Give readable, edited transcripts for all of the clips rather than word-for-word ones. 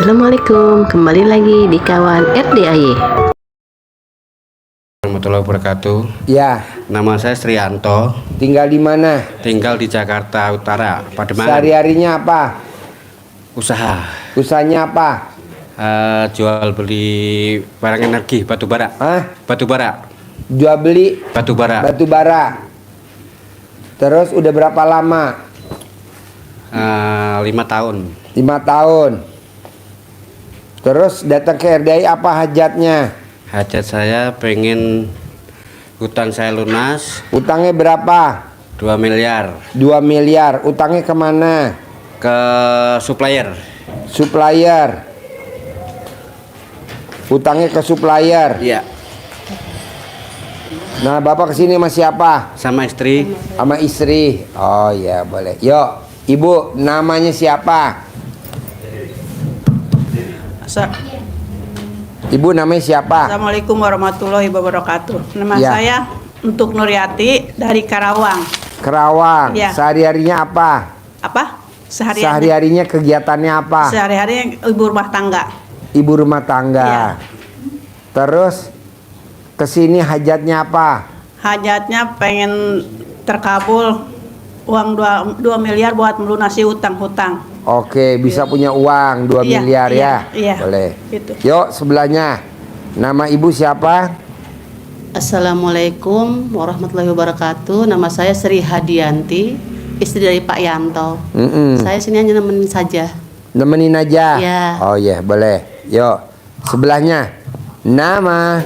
Assalamualaikum, kembali lagi di kawan RDAY. Warahmatullahi wabarakatuh. Ya, Nama saya Srianto, tinggal di mana? tinggal di Jakarta Utara, Pademangan. Sehari-harinya apa? Usaha, Usahanya apa? jual beli barang energi, batu bara. Hah? Batu bara, Jual beli batu bara. batu bara. Terus udah berapa lama? 5 tahun. 5 tahun. Terus datang ke RDI apa hajatnya? Hajat saya pengen hutang saya lunas Utangnya berapa? 2 miliar 2 miliar. Utangnya kemana? ke supplier. Supplier. Utangnya ke supplier. Iya, Nah, Bapak kesini sama siapa? sama istri. Sama istri. Oh ya, boleh. Yuk, Ibu, namanya siapa? Ibu namanya siapa? Assalamualaikum warahmatullahi wabarakatuh. Nama Ya. saya untuk Nuryati dari Karawang. Kerawang. Ya. Sehari-harinya apa? Apa? Sehari-harinya kegiatannya apa? Sehari-hari ibu rumah tangga. Ibu rumah tangga. Ya. Terus kesini hajatnya apa? Hajatnya pengen terkabul uang 2 miliar buat melunasi hutang-hutang. Oke, bisa punya uang 2 Iya, miliar iya, ya? iya. Boleh. Gitu. Yuk, sebelahnya. Nama ibu siapa? Assalamualaikum warahmatullahi wabarakatuh. Nama saya Sri Hadianti, istri dari Pak Yanto. Saya sini hanya nemenin saja. Nemenin aja? Ya. Oh iya, boleh. Yuk, sebelahnya. Nama.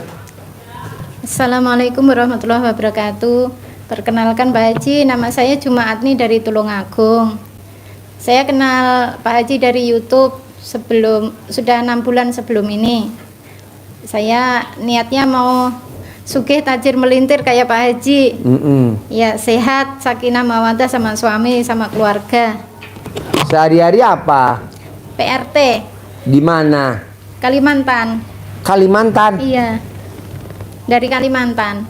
Assalamualaikum warahmatullahi wabarakatuh. Perkenalkan Pak Haji, nama saya Jumaatni dari Tulungagung. Saya kenal Pak Haji dari YouTube sudah 6 bulan sebelum ini. Saya niatnya mau sugih tajir melintir kayak Pak Haji. Ya, sehat, sakinah mawaddah sama suami sama keluarga. Sehari-hari apa? PRT Di mana? Kalimantan. Kalimantan. Iya. Dari Kalimantan.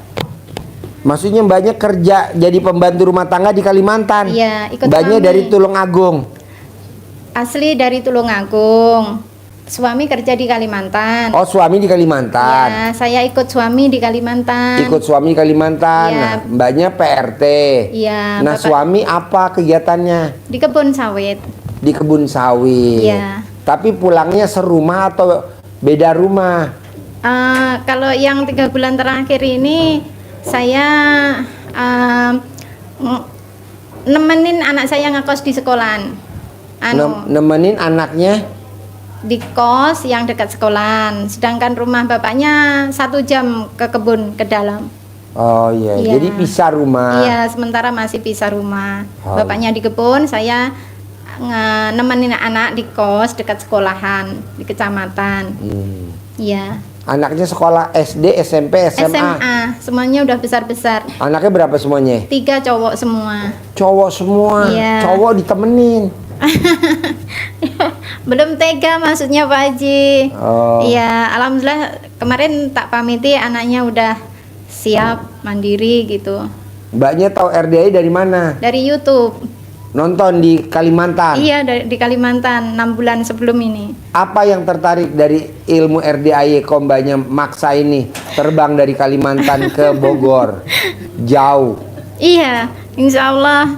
Maksudnya mbaknya kerja jadi pembantu rumah tangga di Kalimantan. Iya, ikut Mbaknya suami. dari Tulungagung. Asli dari Tulungagung. Suami kerja di Kalimantan. Oh, suami di Kalimantan. Ya, saya ikut suami di Kalimantan. Ikut suami di Kalimantan. Iya. Nah, mbaknya PRT. Iya. Nah, Bapak suami apa kegiatannya? di kebun sawit. Di kebun sawit. Iya. Tapi pulangnya serumah atau beda rumah? Kalau yang 3 bulan terakhir ini saya nemenin anak saya ngekos di sekolahan. Nemenin anaknya? Di kos yang dekat sekolahan. Sedangkan rumah bapaknya 1 jam ke kebun ke dalam. Oh iya, Iya. jadi pisah rumah. Iya, sementara masih pisah rumah. Oh. Bapaknya di kebun, saya nemenin anak di kos dekat sekolahan di kecamatan. Iya. Anaknya sekolah SD, SMP, SMA. SMA, semuanya udah besar-besar. Anaknya berapa semuanya? 3 cowok semua. Cowok semua. Iya. Cowok ditemenin. Belum tega maksudnya Pak Haji. Oh. Iya, alhamdulillah kemarin tak pamiti anaknya udah siap mandiri gitu. Mbaknya tahu RDI dari mana? Dari YouTube. Nonton di Kalimantan. Iya, di Kalimantan 6 bulan sebelum ini. Apa yang tertarik dari ilmu RDAY kok mbaknya maksa ini terbang dari Kalimantan ke Bogor? Jauh. Iya, insya Allah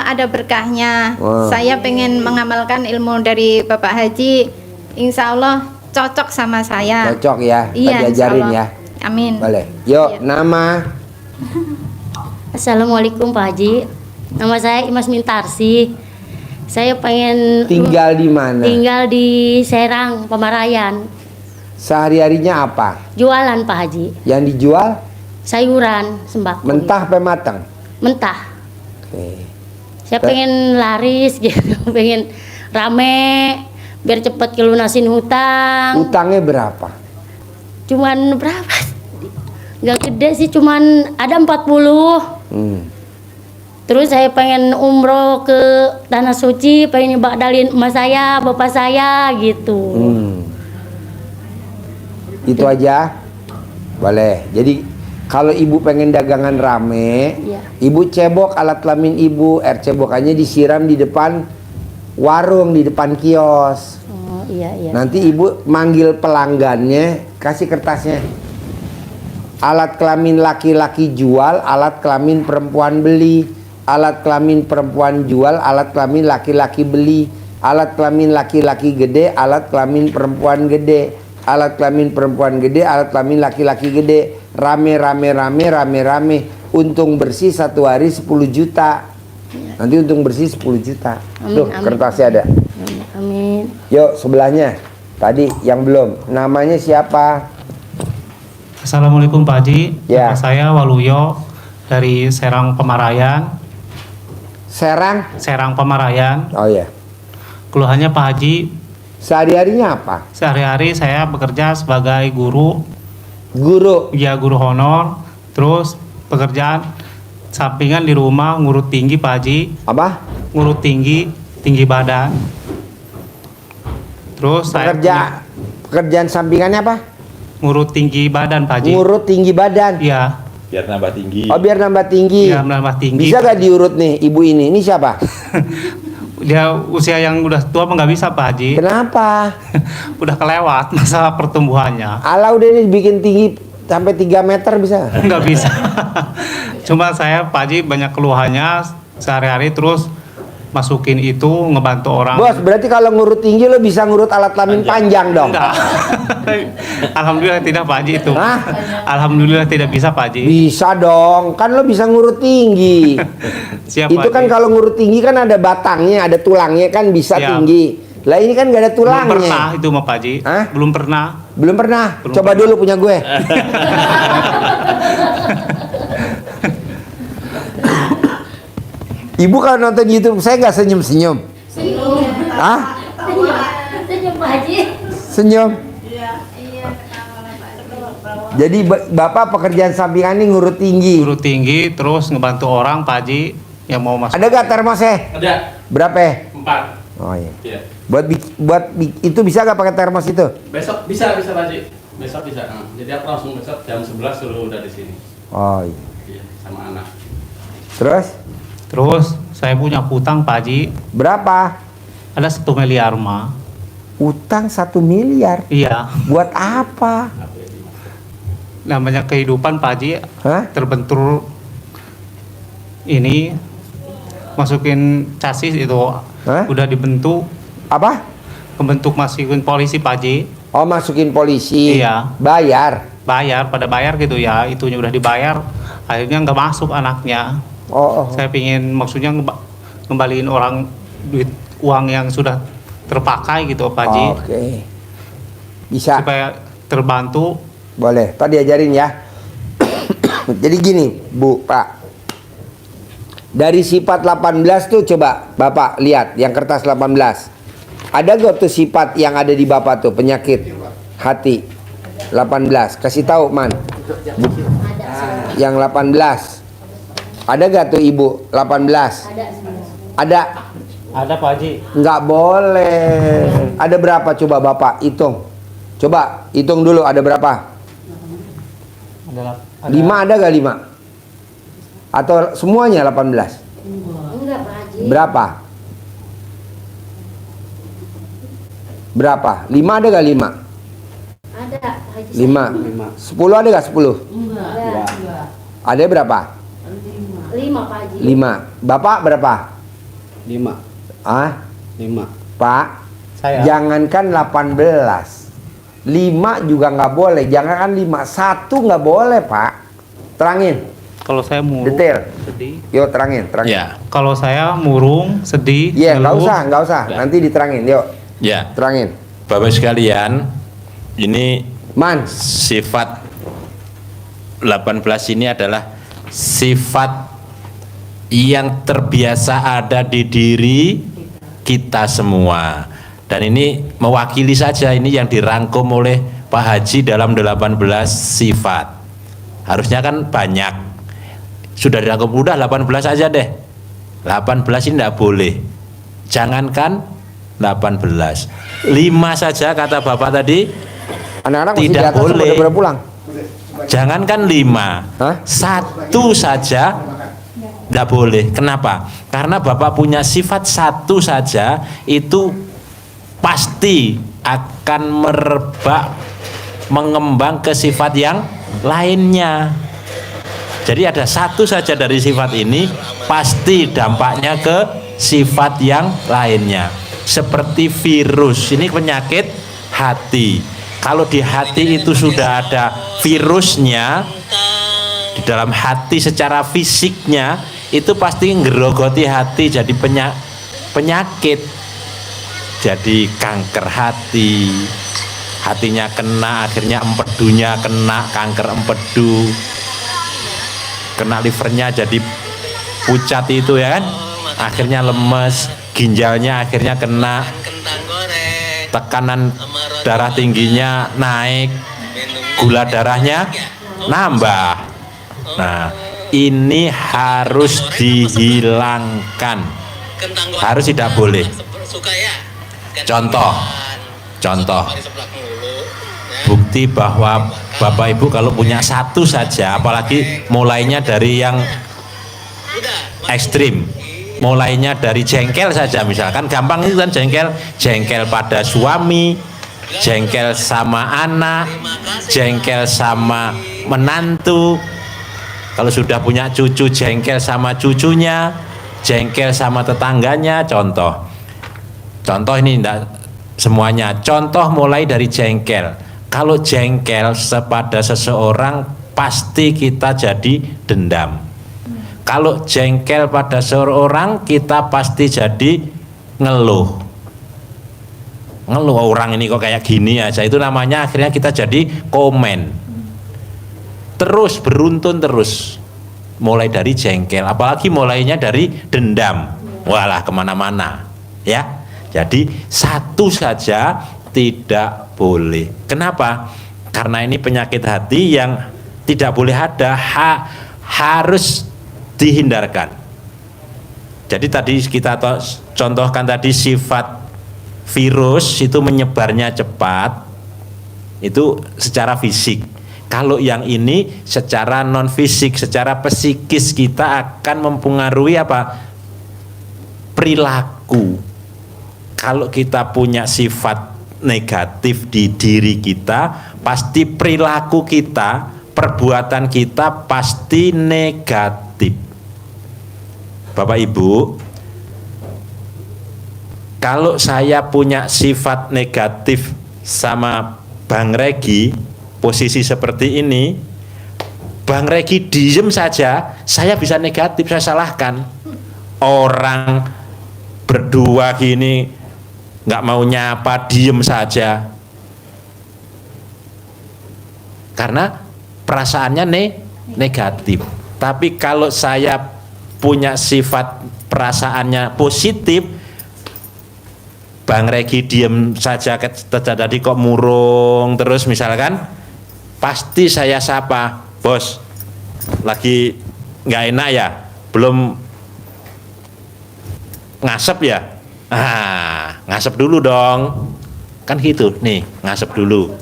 ada berkahnya. Wow. Saya pengen mengamalkan ilmu dari Bapak Haji. Insya Allah cocok sama saya. Cocok ya. Iya, Kita insya diajarin Allah. ya. Amin. Boleh. Yuk, Iya. nama. Assalamualaikum Pak Haji. Nama saya Imas Mintarsi. Saya pengen Tinggal di mana? tinggal di Serang, Pamarayan. Sehari-harinya apa? Jualan Pak Haji. Yang dijual Sayuran, sembako. mentah apa matang? Mentah. Oke. Saya pengen laris gitu, pengen rame biar cepet kelunasin hutang. Utangnya berapa? Cuman berapa? Gak gede sih, cuman ada 40. Terus saya pengen umroh ke Tanah Suci, pengen ibadalin emak saya, bapak saya gitu. Itu aja? Boleh. Jadi kalau ibu pengen dagangan rame, Iya. ibu cebok alat kelamin ibu, air cebokannya disiram di depan warung di depan kios. Oh iya iya. Nanti ibu manggil pelanggannya, kasih kertasnya. Alat kelamin laki-laki jual, alat kelamin perempuan beli. Alat kelamin perempuan jual, alat kelamin laki-laki beli. Alat kelamin laki-laki gede, alat kelamin perempuan gede. Alat kelamin perempuan gede, alat kelamin laki-laki gede. Rame. Untung bersih satu hari 10 juta. Nanti untung bersih 10 juta. Tuh, kertasnya ada. Amin. Yuk, sebelahnya. Tadi yang belum. Namanya siapa? Assalamualaikum Pak Haji. Ya. Nama saya Waluyo dari Serang Pemarayan. Serang Pemarayan. Oh ya. Keluhannya Pak Haji, Sehari-harinya apa? sehari-hari saya bekerja sebagai guru, Guru. ya guru honor. Terus pekerjaan sampingan di rumah ngurut tinggi Pak Haji, Apa? ngurut tinggi badan. Terus saya Pekerjaan sampingannya apa? ngurut tinggi badan Pak Haji. Ngurut tinggi badan. Iya, Biar nambah tinggi. Oh, biar nambah tinggi. ya menambah tinggi. Bisa gak diurut nih ibu ini? Ini siapa? Dia usia yang udah tua nggak bisa Pak Haji. Kenapa? Udah kelewat masa pertumbuhannya. Ala udah ini bikin tinggi sampai 3 meter bisa? Nggak bisa. Cuma saya Pak Haji banyak keluhannya sehari-hari, terus masukin itu ngebantu orang. Bos, berarti kalau ngurut tinggi lo bisa ngurut alat kelamin panjang dong? Enggak. Alhamdulillah tidak Pak Haji itu. Hah? Alhamdulillah tidak bisa Pak Haji. Bisa dong, kan lo bisa ngurut tinggi. Siap Itu Pak kan Haji. kalau ngurut tinggi kan ada batangnya, ada tulangnya kan bisa Siap. tinggi. Lah ini kan gak ada Belum tulangnya. pernah itu mah Pak Haji. Hah? Belum pernah. Belum pernah. Belum Coba pernah. dulu punya gue. Ibu kalau nonton YouTube saya nggak senyum-senyum. Ah? Senyum Pak Haji. Senyum. Jadi bapak pekerjaan sampingan ini ngurut tinggi. Guru tinggi, terus ngebantu orang Pak Haji yang mau masuk. Ada gak termosnya? Ada Berapa? 4. Oh iya. Iya. Itu bisa gak pakai termos itu? Besok bisa Pak Haji. Besok bisa. Jadi aku langsung besok jam 11 suruh udah di sini. Oh iya. Iya, sama anak. Terus Terus saya punya hutang Pak Haji, berapa? ada 1 miliar mah. Utang 1 miliar. Iya, Buat apa? namanya kehidupan Pak Haji Hah? terbentur ini, masukin chassis itu Hah? udah dibentuk, Apa? kebentuk masukin polisi Pak Haji, Oh, masukin polisi. Iya. Bayar. pada bayar gitu ya, itunya udah dibayar, akhirnya nggak masuk anaknya. Oh. Saya pingin maksudnya ngembaliin orang uang yang sudah terpakai gitu Pak Haji, Oke. Bisa. supaya terbantu. Boleh, tadi diajarin ya. Jadi gini, Bu, Pak. Dari sifat 18 tuh coba Bapak lihat yang kertas 18. Ada gak tuh sifat yang ada di Bapak tuh, penyakit hati? 18. Kasih tahu, Man. Yang 18. Ada gak tuh Ibu 18? Ada. Ada Pak Haji. Nggak boleh. Ada berapa coba Bapak hitung? Coba hitung dulu ada berapa? Ada 5 ada gak 5? Atau semuanya 18? Enggak Pak Haji. Berapa? Berapa? 5 ada gak 5? Ada Pak Haji. 5. 10 ada gak 10? Enggak. Ada berapa? 5 Pak Haji. 5. Bapak berapa? 5. Ah, 5. Pak. Saya. Jangankan 18. 5 juga nggak boleh. Jangankan 5. 1 nggak boleh, Pak. Terangin. Kalau saya murung, Detail. sedih. Yuk terangin. Ya. Kalau saya murung, sedih, Iya, nggak ngeluh, usah. Nanti diterangin. Yuk, Ya. terangin. Bapak sekalian, ini Man, sifat 18 ini adalah sifat yang terbiasa ada di diri kita semua. Dan ini mewakili saja, ini yang dirangkum oleh Pak Haji dalam 18 sifat. Harusnya kan banyak. Sudah dirangkum, udah 18 aja deh. 18 ini tidak boleh. Jangankan 18. 5 saja kata Bapak tadi. anak-anak masih di Tidak atas boleh. udah pada pulang. Jangankan 5, Hah? 1 saja Tidak boleh. Kenapa? Karena Bapak punya sifat satu saja, itu pasti akan merebak, mengembang ke sifat yang lainnya. Jadi ada satu saja dari sifat ini, pasti dampaknya ke sifat yang lainnya. Seperti virus, ini penyakit hati. Kalau di hati itu sudah ada virusnya, di dalam hati secara fisiknya, itu pasti ngerogoti hati, jadi penyakit, jadi kanker hati, hatinya kena, akhirnya empedunya kena, kanker empedu, kena livernya jadi pucat itu ya kan, akhirnya lemes, ginjalnya akhirnya kena, tekanan darah tingginya naik, gula darahnya nambah. Nah, ini harus dihilangkan, harus tidak boleh. Contoh bukti bahwa Bapak Ibu kalau punya satu saja, apalagi mulainya dari yang ekstrim, mulainya dari jengkel saja, misalkan gampang itu kan, jengkel pada suami, jengkel sama anak, jengkel sama menantu. Kalau sudah punya cucu, jengkel sama cucunya, jengkel sama tetangganya. Contoh ini tidak semuanya, contoh mulai dari jengkel. Kalau jengkel pada seseorang, pasti kita jadi dendam. Kalau jengkel pada seseorang, kita pasti jadi ngeluh, orang ini kok kayak gini aja, itu namanya akhirnya kita jadi komen. Terus beruntun terus, mulai dari jengkel, apalagi mulainya dari dendam, walah kemana-mana ya. Jadi satu saja tidak boleh. Kenapa? Karena ini penyakit hati yang tidak boleh ada, harus dihindarkan. Jadi tadi kita contohkan tadi, sifat virus itu menyebarnya cepat, itu secara fisik. Kalau yang ini secara non fisik, secara psikis, kita akan mempengaruhi apa? Perilaku. Kalau kita punya sifat negatif di diri kita, pasti perilaku kita, perbuatan kita pasti negatif. Bapak Ibu, kalau saya punya sifat negatif sama Bang Regi, posisi seperti ini, Bang Regi diem saja, saya bisa negatif, saya salahkan. Orang berdua gini nggak mau nyapa, diem saja, karena perasaannya negatif. Tapi kalau saya punya sifat perasaannya positif, Bang Regi diem saja, tadi kok murung terus misalkan, pasti saya sapa, bos lagi nggak enak ya, belum ngasep ya, ngasep dulu dong, kan gitu nih, ngasep dulu.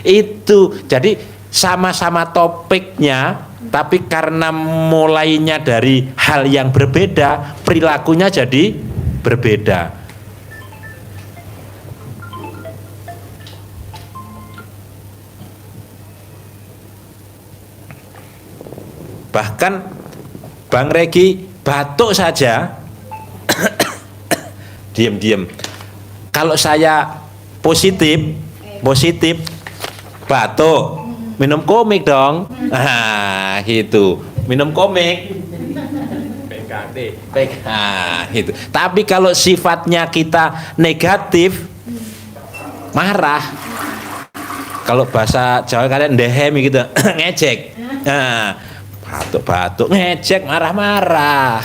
Itu jadi sama-sama topiknya, tapi karena mulainya dari hal yang berbeda, perilakunya jadi berbeda. Bahkan Bang Regi batuk saja diam-diam. Kalau saya positif batuk, minum komik dong. Gitu. Minum komik. PKT. Gitu. Tapi kalau sifatnya kita negatif, marah. Kalau bahasa Jawa kalian ndehem gitu, ngejek. Batuk-batuk, ngejek, marah-marah.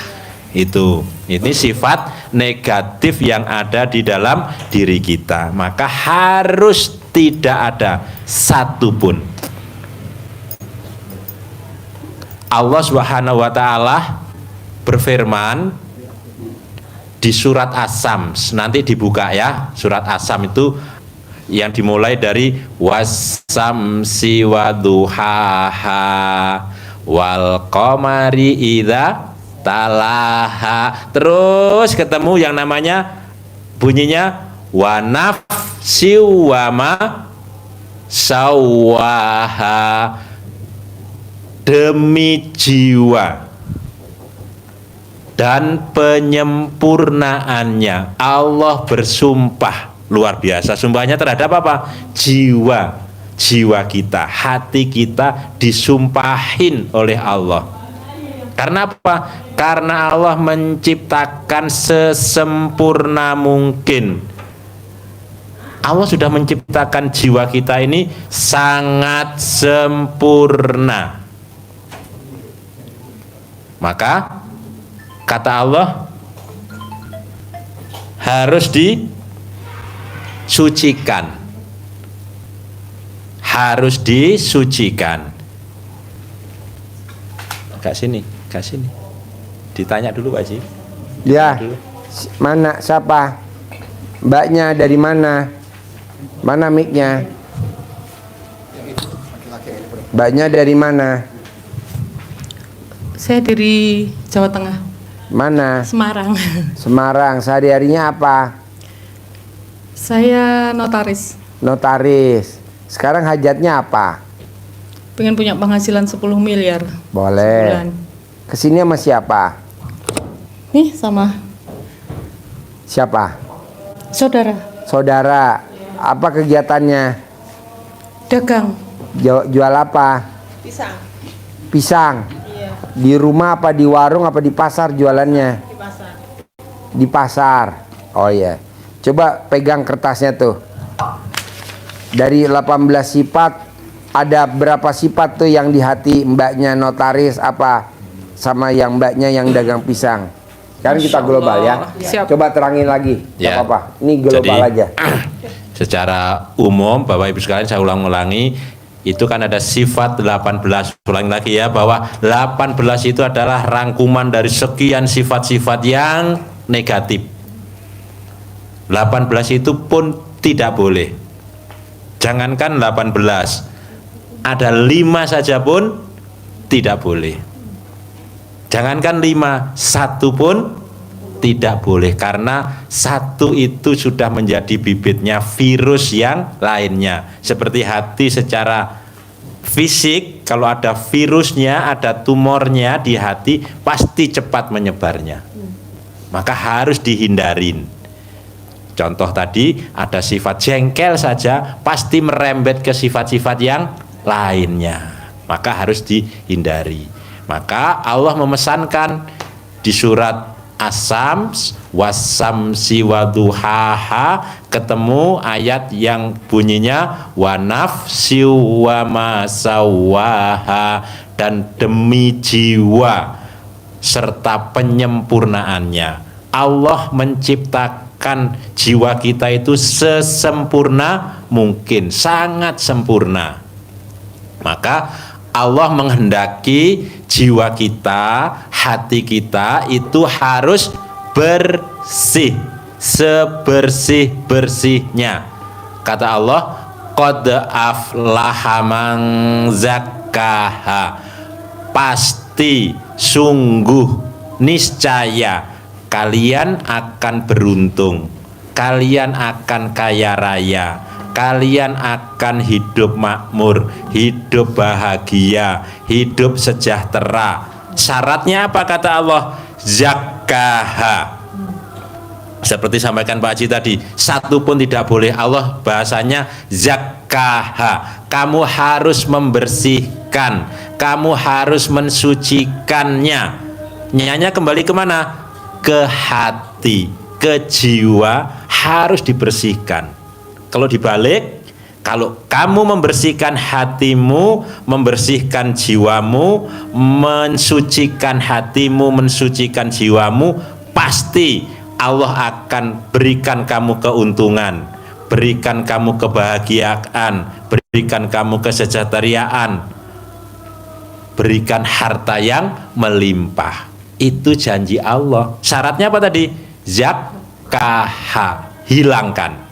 Ini sifat negatif yang ada di dalam diri kita. Maka harus tidak ada satupun. Allah Subhanahu wa ta'ala berfirman di surat As-Sam, nanti dibuka ya, surat As-Sam itu yang dimulai dari wasamsi waduhaha wal qamari idza talaha. Terus ketemu yang namanya bunyinya wa nafsi wa ma sawaha, demi jiwa dan penyempurnaannya. Allah bersumpah, luar biasa sumpahnya terhadap apa? Jiwa kita, hati kita disumpahin oleh Allah. Karena apa? Karena Allah menciptakan sesempurna mungkin. Allah sudah menciptakan jiwa kita ini sangat sempurna. Maka kata Allah harus disucikan. Harus disucikan. Kak sini. Ditanya dulu Pak Haji. Ya. Mana siapa? Mbaknya dari mana? Mana mic-nya? Mbaknya dari mana? Saya dari Jawa Tengah, Mana? Semarang. Semarang. Sehari-harinya apa? Saya notaris, Notaris. Sekarang hajatnya apa? pengen punya penghasilan 10 miliar Boleh. sebulan. Kesini sama siapa? Nih sama Siapa? saudara, Saudara. Apa kegiatannya? dagang, Jual apa? Pisang. Di rumah apa di warung apa di pasar jualannya? Di pasar. Oh iya. Coba pegang kertasnya tuh. Dari 18 sifat, ada berapa sifat tuh yang di hati mbaknya notaris apa sama yang mbaknya yang dagang pisang? Sekarang kita global ya. Siap. Coba terangin lagi. Ya. Gak apa-apa. Ini global Jadi, aja. Secara umum Bapak Ibu sekalian saya ulang-ulangi, itu kan ada sifat 18. Ulangi lagi ya, bahwa 18 itu adalah rangkuman dari sekian sifat-sifat yang negatif. 18 itu pun tidak boleh. Jangankan 18, ada 5 saja pun tidak boleh. Jangankan 5, 1 pun tidak boleh, karena 1 itu sudah menjadi bibitnya virus yang lainnya. Seperti hati secara fisik, kalau ada virusnya, ada tumornya di hati, pasti cepat menyebarnya. Maka harus dihindarin. Contoh tadi, ada sifat jengkel saja pasti merembet ke sifat-sifat yang lainnya. Maka harus dihindari. Maka Allah memesankan di surat As-Sams, was-samsi waduhaha, ketemu ayat yang bunyinya wa nafsi wa ma sawaha, dan demi jiwa serta penyempurnaannya. Allah menciptakan jiwa kita itu sesempurna mungkin, sangat sempurna. Maka Allah menghendaki jiwa kita, hati kita itu harus bersih, sebersih-bersihnya. Kata Allah, qad aflaha man zakkaha, pasti, sungguh, niscaya kalian akan beruntung, kalian akan kaya raya, kalian akan hidup makmur, hidup bahagia, hidup sejahtera. Syaratnya apa kata Allah? Zakkaha. Seperti sampaikan Pak Haji tadi, 1 pun tidak boleh. Allah bahasanya zakkaha. Kamu harus membersihkan, kamu harus mensucikannya. Nyanya kembali kemana? Ke hati, ke jiwa, harus dibersihkan. Kalau dibalik, kalau kamu membersihkan hatimu, membersihkan jiwamu, mensucikan hatimu, mensucikan jiwamu, pasti Allah akan berikan kamu keuntungan, berikan kamu kebahagiaan, berikan kamu kesejahteraan, berikan harta yang melimpah. Itu janji Allah. Syaratnya apa tadi? Zakkaha, hilangkan.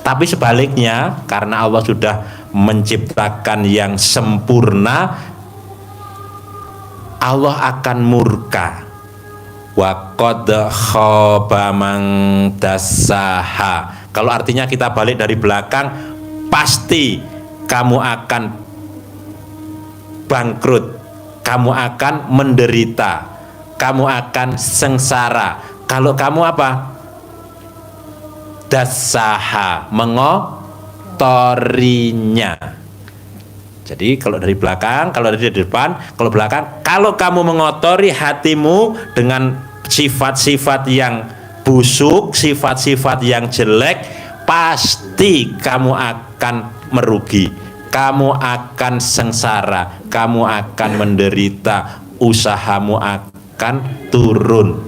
Tapi sebaliknya, karena Allah sudah menciptakan yang sempurna, Allah akan murka. Wa qad khaba man dassaha. Kalau artinya kita balik dari belakang, pasti kamu akan bangkrut, kamu akan menderita, kamu akan sengsara. Kalau kamu apa? Dassaha, mengotorinya. Jadi kalau dari belakang, kalau dari depan, kalau belakang, kalau kamu mengotori hatimu dengan sifat-sifat yang busuk, sifat-sifat yang jelek, pasti kamu akan merugi, kamu akan sengsara, kamu akan menderita, usahamu akan turun,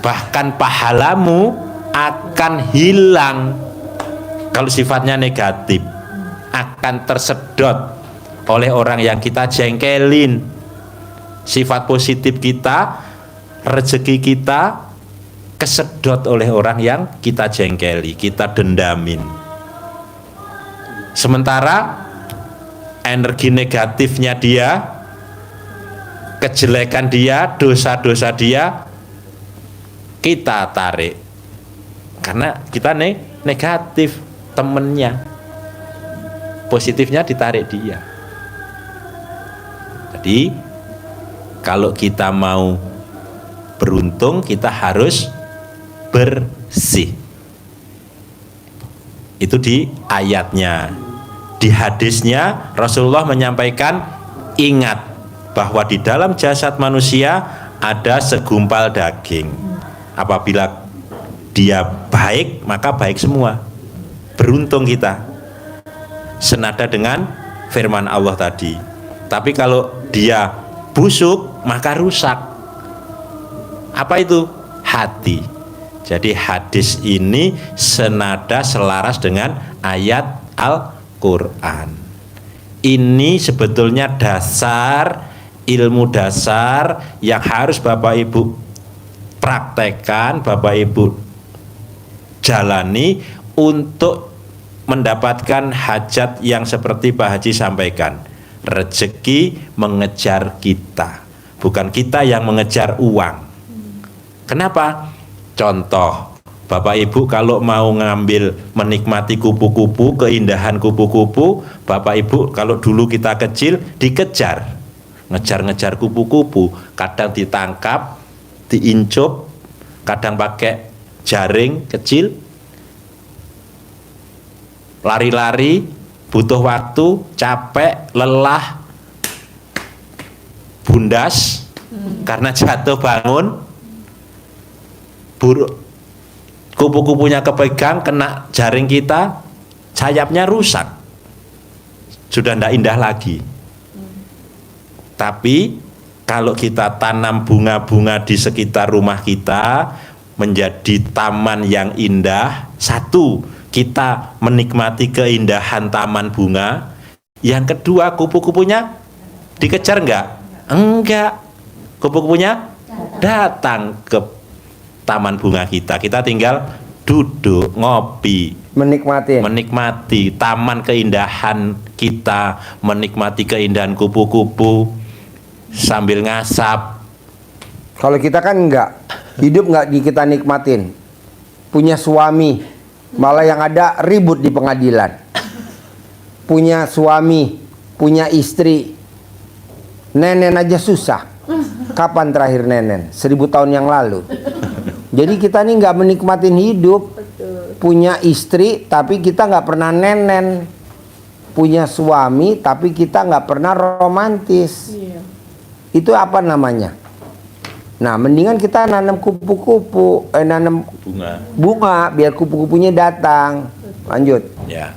bahkan pahalamu akan hilang. Kalau sifatnya negatif, akan tersedot oleh orang yang kita jengkelin. Sifat positif kita, rezeki kita kesedot oleh orang yang kita jengkeli, kita dendamin. Sementara energi negatifnya dia, kejelekan dia, dosa-dosa dia, kita tarik. Karena kita negatif temennya, positifnya ditarik dia. Jadi kalau kita mau beruntung, kita harus bersih. Itu di ayatnya. Di hadisnya Rasulullah menyampaikan, ingat bahwa di dalam jasad manusia ada segumpal daging. Apabila dia baik, maka baik semua. Beruntung kita. Senada dengan firman Allah tadi. Tapi kalau dia busuk, maka rusak. Apa itu? Hati. Jadi hadis ini senada, selaras dengan ayat Al-Quran. Ini sebetulnya dasar, ilmu dasar yang harus Bapak Ibu praktekkan, Bapak Ibu jalani untuk mendapatkan hajat yang seperti Pak Haji sampaikan. Rezeki mengejar kita, bukan kita yang mengejar uang. Kenapa? Contoh, Bapak Ibu kalau mau ngambil, menikmati kupu-kupu, keindahan kupu-kupu, Bapak Ibu kalau dulu kita kecil dikejar, ngejar-ngejar kupu-kupu, kadang ditangkap, diincup, kadang pakai jaring kecil, lari-lari, butuh waktu, capek, lelah, bundas karena jatuh bangun, buruk, kupu-kupunya kepegang, kena jaring kita, sayapnya rusak, sudah tidak indah lagi. Tapi kalau kita tanam bunga-bunga di sekitar rumah kita menjadi taman yang indah, satu, kita menikmati keindahan taman bunga. Yang kedua, kupu-kupunya dikejar enggak? Enggak. Kupu-kupunya datang ke taman bunga kita. Kita tinggal duduk, ngopi, menikmati taman keindahan kita, menikmati keindahan kupu-kupu sambil ngasap. Kalau kita kan enggak, hidup enggak kita nikmatin. Punya suami, malah yang ada ribut di pengadilan. Punya suami, punya istri, nenen aja susah. Kapan terakhir nenen? 1000 tahun yang lalu. Jadi kita nih nggak menikmatin hidup. Punya istri tapi kita nggak pernah nenen. Punya suami tapi kita nggak pernah romantis. Itu apa namanya? Nah, mendingan kita nanam kupu-kupu, nanam bunga biar kupu-kupunya datang. Lanjut. Ya.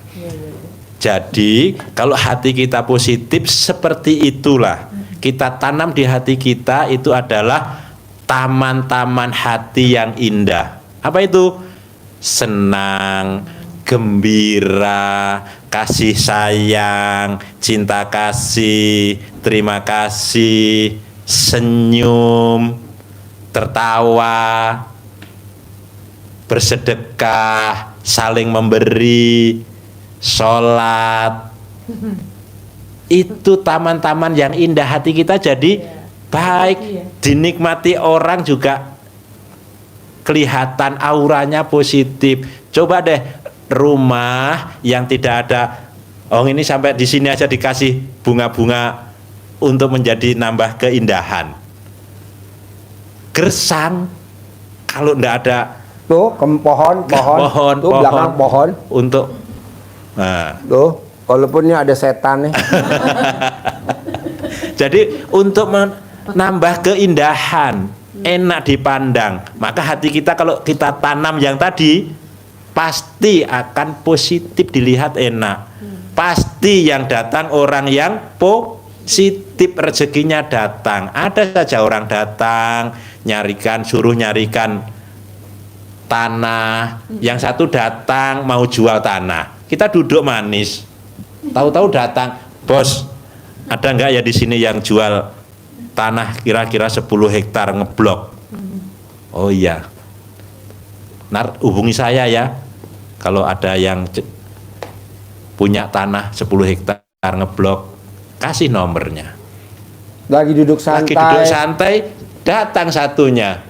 Jadi kalau hati kita positif, seperti itulah kita tanam di hati kita, itu adalah taman-taman hati yang indah. Apa itu? Senang, gembira, kasih sayang, cinta kasih, terima kasih, senyum, tertawa, bersedekah, saling memberi, sholat. itu taman-taman yang indah, hati kita jadi baik, dinikmati orang juga kelihatan auranya positif. Coba deh rumah yang tidak ada, oh ini sampai di sini aja dikasih bunga-bunga untuk menjadi nambah keindahan. Gersang kalau ndak ada Tuh, pohon, tuh belakang pohon. untuk nah. Tuh, walaupun ini ada setan nih. Jadi untuk menambah keindahan, enak dipandang, maka hati kita kalau kita tanam yang tadi pasti akan positif dilihat enak. Pasti yang datang orang yang positif, rezekinya datang. Ada saja orang datang suruh nyarikan tanah, yang satu datang mau jual tanah. Kita duduk manis. Tahu-tahu datang, "Bos, ada nggak ya di sini yang jual tanah kira-kira 10 hektar ngeblok?" "Oh iya, hubungi saya ya kalau ada yang punya tanah 10 hektar ngeblok, kasih nomornya." Lagi duduk santai. Datang satunya,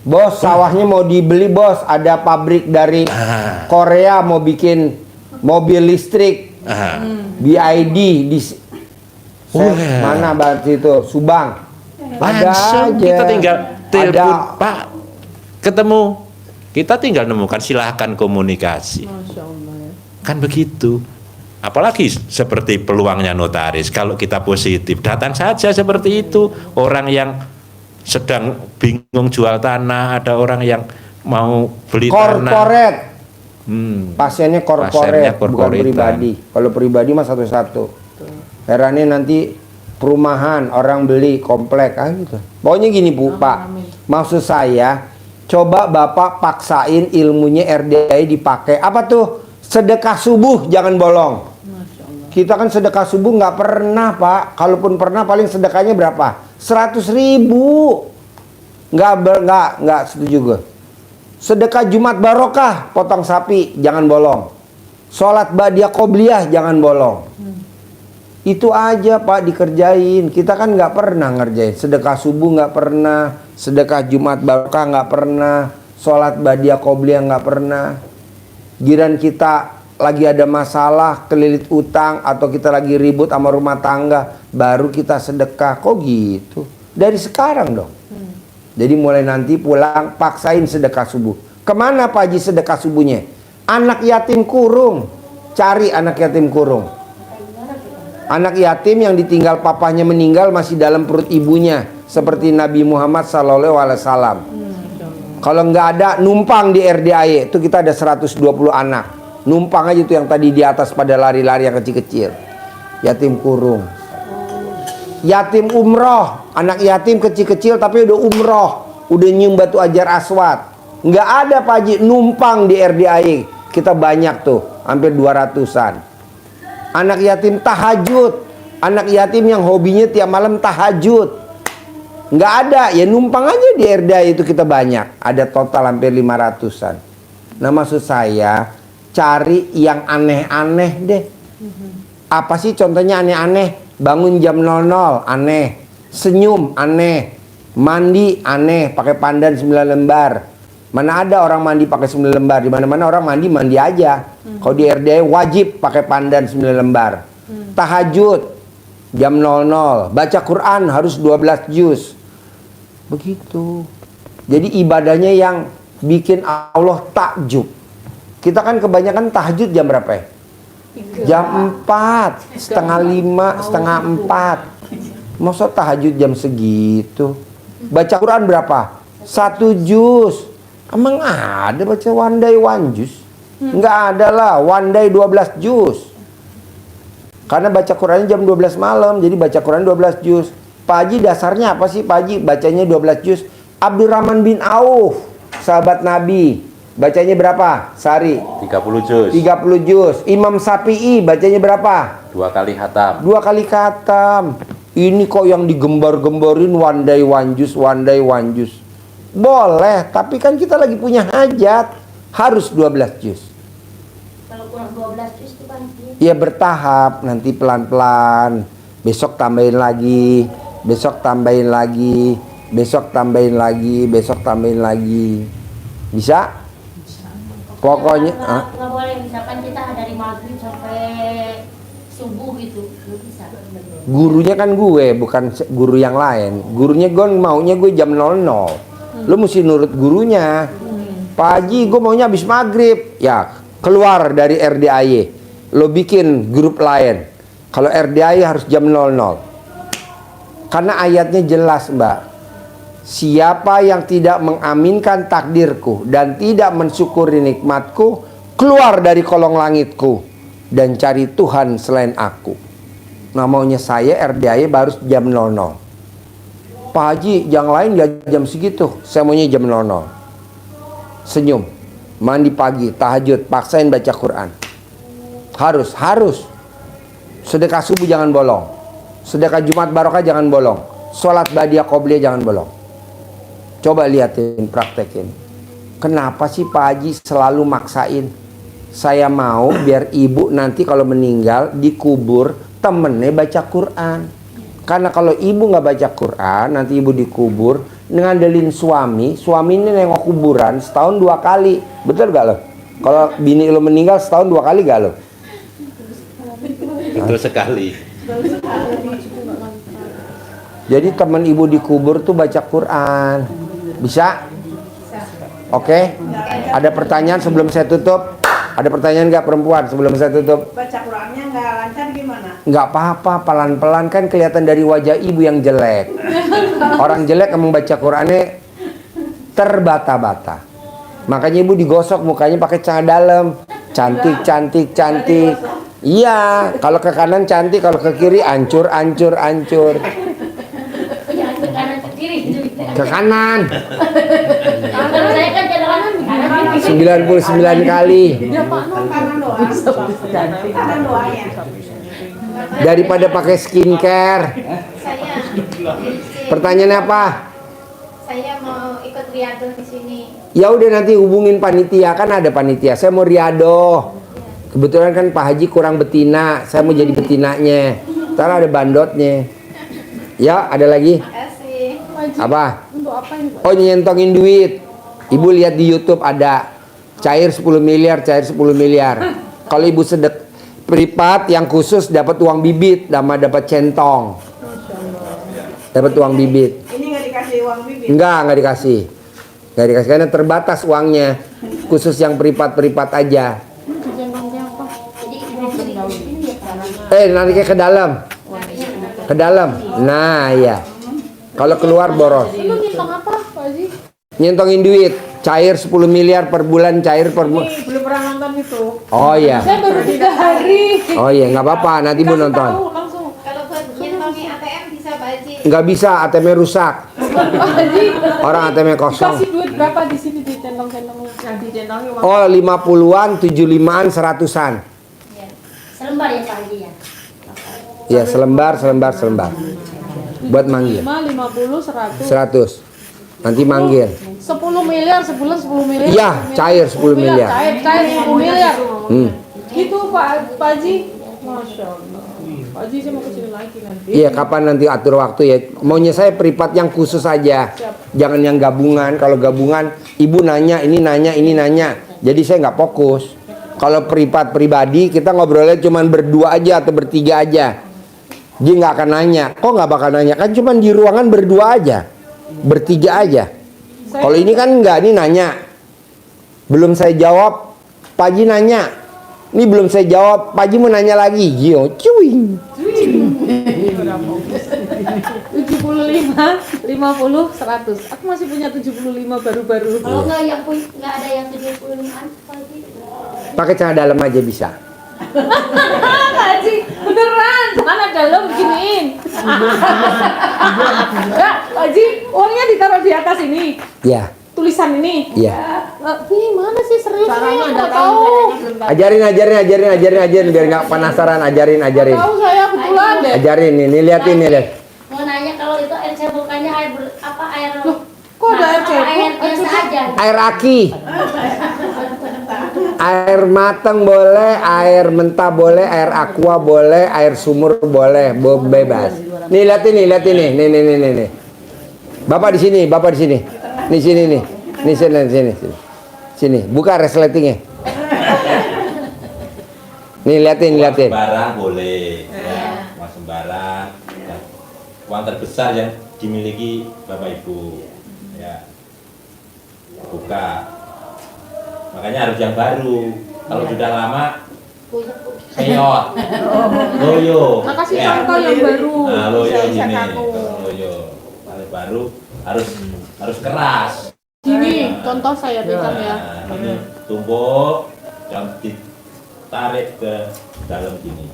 "Bos, sawahnya mau dibeli, Bos. Ada pabrik dari Korea mau bikin mobil listrik. BID di mana banget itu? Subang." langsung kita tinggal telepon, "Pak, ketemu." Kita tinggal nemukan, silahkan komunikasi. Kan begitu. Apalagi seperti peluangnya notaris, kalau kita positif, datang saja seperti itu. Orang yang sedang bingung jual tanah, ada orang yang mau beli tanah. Korporat. Pasiennya korporat, bukan pribadi. Kalau pribadi mah satu-satu. Herannya nanti perumahan, orang beli komplek gitu. Pokoknya gini Bu, Pak. Maksud saya, coba Bapak paksain ilmunya RDI dipakai. Apa tuh? Sedekah subuh jangan bolong. Kita kan sedekah subuh nggak pernah, Pak. Kalaupun pernah paling sedekahnya berapa? 100.000. Nggak setuju gue. Sedekah Jumat Barokah, potong sapi jangan bolong. Sholat Badiah Qobliyah jangan bolong. Itu aja Pak dikerjain. Kita kan nggak pernah ngerjain. Sedekah subuh nggak pernah, sedekah Jumat Barokah nggak pernah, sholat Badiah Qobliyah nggak pernah. Giran kita lagi ada masalah, kelilit utang, atau kita lagi ribut sama rumah tangga, baru kita sedekah. Kok gitu? Dari sekarang dong. Jadi mulai nanti pulang paksain sedekah subuh. Kemana Pak Haji sedekah subuhnya? Anak yatim kurung. Cari anak yatim kurung. Anak yatim yang ditinggal papahnya meninggal masih dalam perut ibunya, seperti Nabi Muhammad SAW. Kalau nggak ada, numpang di RDAY. Itu kita ada 120 anak. Numpang aja tuh yang tadi di atas pada lari-lari yang kecil-kecil. Yatim kurung. Yatim umroh. Anak yatim kecil-kecil tapi udah umroh, udah nyium batu ajar aswad. Nggak ada Pak Haji, numpang di RDAY. Kita banyak tuh, hampir 200-an. Anak yatim tahajud. Anak yatim yang hobinya tiap malam tahajud. Nggak ada, ya numpang aja di RDAY itu kita banyak. Ada total hampir 500-an. Nah maksud saya, cari yang aneh-aneh deh. Apa sih contohnya aneh-aneh? Bangun jam 00, aneh. Senyum, aneh. Mandi, aneh. Pakai pandan 9 lembar. Mana ada orang mandi pakai 9 lembar? Di mana-mana orang mandi aja. Kalau di RDAY wajib pakai pandan 9 lembar. Tahajud jam 00. Baca Quran harus 12 juz. Begitu. Jadi ibadahnya yang bikin Allah takjub. Kita kan kebanyakan tahajud jam berapa ya? Jam 4, setengah 5, setengah 4. Masa tahajud jam segitu? Baca Quran berapa? 1 juz. Emang ada baca one day one juz? Enggak ada lah, one day 12 juz. Karena baca Qurannya jam 12 malam, jadi baca Quran 12 juz. Pak Haji dasarnya apa sih Pak Haji? Bacanya 12 juz. Abdurrahman bin Auf, sahabat Nabi, bacanya berapa sehari? 30 juz. 30 juz. Imam Syafi'i bacanya berapa? 2 kali khatam. 2 kali khatam. Ini kok yang digembar-gemborin one day one juz, one day one juz. Boleh, tapi kan kita lagi punya hajat, harus 12 juz. Kalau kurang 12 juz itu kan Ya bertahap, nanti pelan-pelan. Besok tambahin lagi, besok tambahin lagi, besok tambahin lagi, besok tambahin lagi. Bisa? Pokoknya nggak boleh, misalkan kita dari maghrib sampai subuh gitu, nggak bisa. gurunya kan gue, bukan guru yang lain. Gurunya gue maunya gue jam 00. Lu mesti nurut gurunya. Pak Haji, gue maunya habis maghrib. Ya, keluar dari RDAY. Lo bikin grup lain. Kalau RDAY harus jam 00. Karena ayatnya jelas, Mbak. Siapa yang tidak mengaminkan takdirku dan tidak mensyukuri nikmatku, keluar dari kolong langitku dan cari Tuhan selain aku. Nah, maunya saya RDAY baru jam 00. Pak Haji, yang lain ya jam segitu. Saya maunya jam 00. Senyum, mandi pagi, tahajud, paksain baca Quran. Harus. Sedekah subuh jangan bolong. Sedekah Jumat Barokah jangan bolong. Sholat Badiah Qobliyah jangan bolong. Coba lihatin, praktekin. Kenapa sih Pak Haji selalu maksain? Saya mau biar ibu nanti kalau meninggal dikubur temennya baca Quran. Karena kalau ibu nggak baca Quran, nanti ibu dikubur ngandelin suami ini nengok kuburan setahun 2 kali. Betul gak lo? Kalau bini lo meninggal setahun 2 kali gak lo? Betul sekali. Jadi teman ibu dikubur tuh baca Quran. Bisa? Oke? Ada pertanyaan sebelum saya tutup? Ada pertanyaan nggak perempuan sebelum saya tutup? Baca Qurannya nggak lancar gimana? Nggak apa-apa, pelan-pelan kan kelihatan dari wajah ibu yang jelek. Orang jelek emang baca Qurannya terbata-bata. Makanya ibu digosok mukanya pakai celana dalam. Cantik. Iya, kalau ke kanan cantik, kalau ke kiri ancur. Ya, ke kanan ke kiri. Ke kanan. Kalau saya kan ke kanan, 99 kali. Kanan doa ya. Daripada pakai skincare. Pertanyaannya apa? Saya mau ikut riado di sini. Ya udah nanti hubungin panitia, kan ada panitia. Saya mau riado. Kebetulan kan Pak Haji kurang betina, saya mau jadi betinanya. Ntar ada bandotnya. Ya, ada lagi? Makasih. Apa? Oh, nyentongin duit. Ibu lihat di YouTube ada cair 10 miliar. Kalau ibu sedek privat yang khusus dapat uang bibit, sama dapat centong. Dapat uang bibit. Ini nggak dikasih uang bibit? Enggak dikasih. Enggak dikasih karena terbatas uangnya. Khusus yang privat aja. Nanti ke dalam. Ke dalam. Nah, ya. Kalau keluar boros. Nyentongin duit. Cair 10 miliar per bulan, cair per bulan. Belum pernah nonton itu. Oh iya. Saya baru 3 hari. Oh iya, nggak apa-apa. Nanti Bu nonton. Tahu langsung. Kalau buat nyentongi ATM bisa Pak Haji. Nggak bisa, ATM-nya rusak. Pak Haji, Orang ATM-nya kosong. kasih duit berapa di sini dicentong-centong? Nah, dicentongi uang. Oh, 50-an, 75-an, 100-an. selembar ya Pak Haji ya. Ya, selembar. Buat manggil. 5, 50, 100. 100. Nanti manggil. 10 miliar sebulan 10 miliar. Iya, cair 10 miliar. Cair 10 miliar. Hmm. Gitu Pak Haji. Masya Allah. Pak Haji saya mau kesini lagi nanti. Iya, kapan nanti atur waktu ya. Maunya saya privat yang khusus aja. Jangan yang gabungan. Kalau gabungan, ibu nanya, ini nanya. Jadi saya nggak fokus. Kalau privat pribadi, kita ngobrolnya cuma berdua aja atau bertiga aja. Dia nggak akan nanya. Kok nggak bakal nanya? Kan cuma di ruangan berdua aja. Bertiga aja. Kalau ini kan nggak, ini nanya. Belum saya jawab, Pak Haji nanya. Ini belum saya jawab, Pak Haji mau nanya lagi. Yo, cuing. 75, 50, 100. Aku masih punya 75 baru-baru. Kalau nggak ada yang 75-an Pak Haji. Pakai celana dalam aja bisa. Pak Haji, beneran, mana dalam beginiin. Ya, Pak Haji, uangnya ditaruh di atas ini. Ya, Tulisan ini. iya. Gimana sih serius? Caranya Saya udah nggak tahu, tahu. Ajarin biar nggak penasaran. Ajarin. Tahu saya kebetulan deh. Ajarin ini, liatin nih, lihat. Mau nanya kalau itu air cebokanya air Kok ada air cebok? Air biasa aja. Air aki. Air mateng boleh, air mentah boleh, air aqua boleh, air sumur boleh, bebas. Nih lihat ini, nih. Bapak di sini, Nih sini nih. Nih sini. Sini, buka resletingnya. Nih liatin. Sembarang boleh, ya, uang sembarang. Ya. Uang terbesar yang dimiliki Bapak Ibu, ya. Buka. Makanya harus yang baru. Kalau sudah lama, keot, loyo. Makasih contoh yang baru. Nah, loyo Bisa gini, kaku. loyo. Kalau baru harus keras. Ini contoh saya berikan ya. Nah, ini tumpuk, yang ditarik ke dalam gini.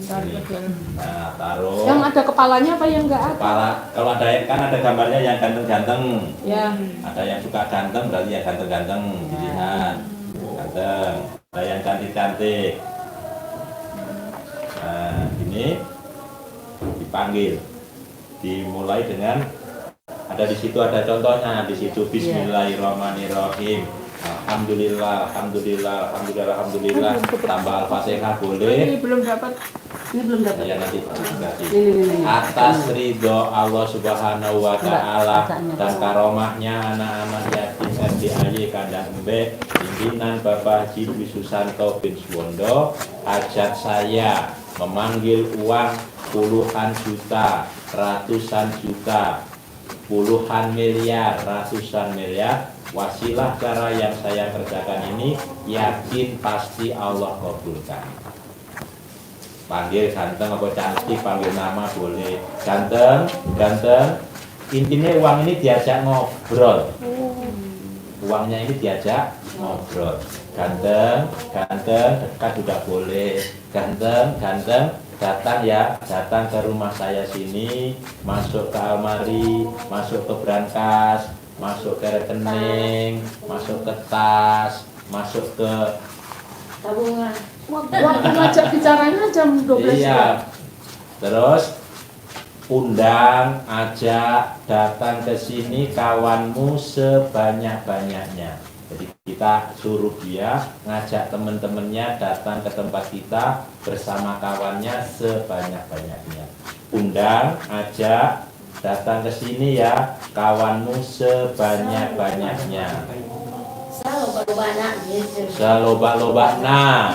Tarik ke dalam. Nah, taruh. Yang ada kepalanya apa yang enggak ada? Kepala, kalau ada kan ada gambarnya yang ganteng-ganteng. Ya. Ada yang suka ganteng berarti yang ganteng-ganteng dilihat. Ganteng. Ada yang cantik-cantik. Nah, ini dipanggil. Dimulai dengan ada di situ ada contohnya, di situ Bismillahirrahmanirrahim. Alhamdulillah. Tambah Al-Fatihah boleh. Ini belum dapat. Ya nanti. Atas ridho Allah Subhanahu wa Ta'ala dan karomahnya anak-anak yatim RDAY Kandang Embe, pimpinan Bapak Haji Dwi Susanto bin Suwondo, hajat saya memanggil uang puluhan juta, ratusan juta, puluhan miliar, ratusan miliar. Wasilah cara yang saya kerjakan ini yakin pasti Allah kabulkan. Panggil ganteng apa cantik, panggil nama boleh. Ganteng. Intinya uang ini diajak ngobrol. Uangnya ini diajak ngobrol. Ganteng, dekat sudah boleh. Ganteng, datang ke rumah saya sini, masuk ke almari, masuk ke brankas, masuk ke rekening, masuk ke tas, masuk ke Tabungan. Waktu ngajak bicaranya jam 12 iya. Terus undang, ajak, datang ke sini kawanmu sebanyak-banyaknya. Jadi kita suruh dia ngajak teman-temannya datang ke tempat kita bersama kawannya sebanyak-banyaknya. Undang, ajak, datang ke sini ya kawanmu sebanyak-banyaknya. Saloba-lobana,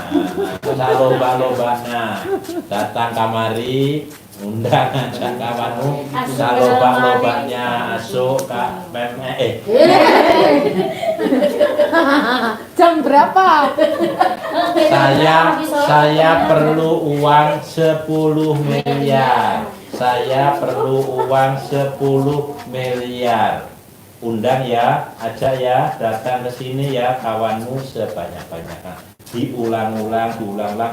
datang kamari, undang ajak kawanmu, saloba-lobanya asuk kak Jam berapa? Saya perlu uang 10 miliar. Saya perlu uang 10 miliar. Undang ya, ajak ya, datang ke sini ya kawanmu sebanyak-banyaknya. Diulang-ulang,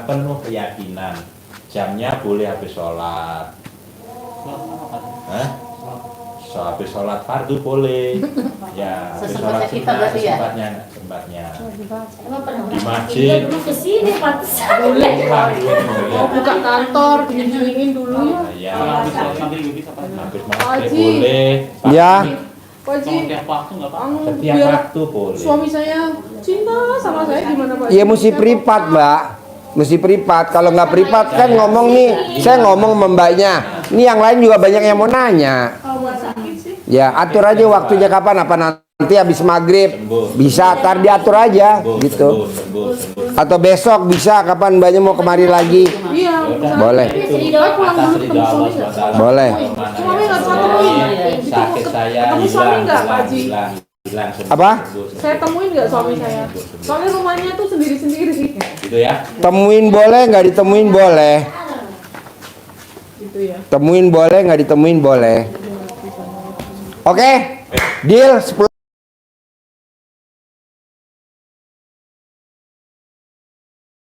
penuh keyakinan. Jamnya boleh habis sholat. Habis sholat fardu boleh. Ya, habis sholat sunnah sempatnya. Di masjid. Boleh. Mau buka kantor, diginiin dulu ya. Ya, habis maghrib boleh. Ya. Pak Haji, Setiap biar waktu boleh. suami saya cinta sama saya gimana Pak? Ya mesti privat, Mbak. Mesti privat. Kalau nggak privat kan ngomong nih, saya ngomong sama mbaknya. Ini yang lain juga banyak yang mau nanya. Ya atur aja waktunya kapan, apa nanti habis maghrib bisa, tar diatur aja gitu. Atau besok bisa, kapan mbaknya mau kemari lagi? Iya. Boleh. Atas ridho Allah SWT. Boleh. Suami nggak bisa temuin. Sakit saya Ketemu suami nggak, Pak Haji? hilang. Apa? Saya temuin nggak suami saya? Soalnya rumahnya tuh sendiri-sendiri sih. Gitu ya. Temuin boleh, nggak ditemuin boleh. Gitu ya. Temuin boleh, nggak ditemuin boleh. Oke, deal 10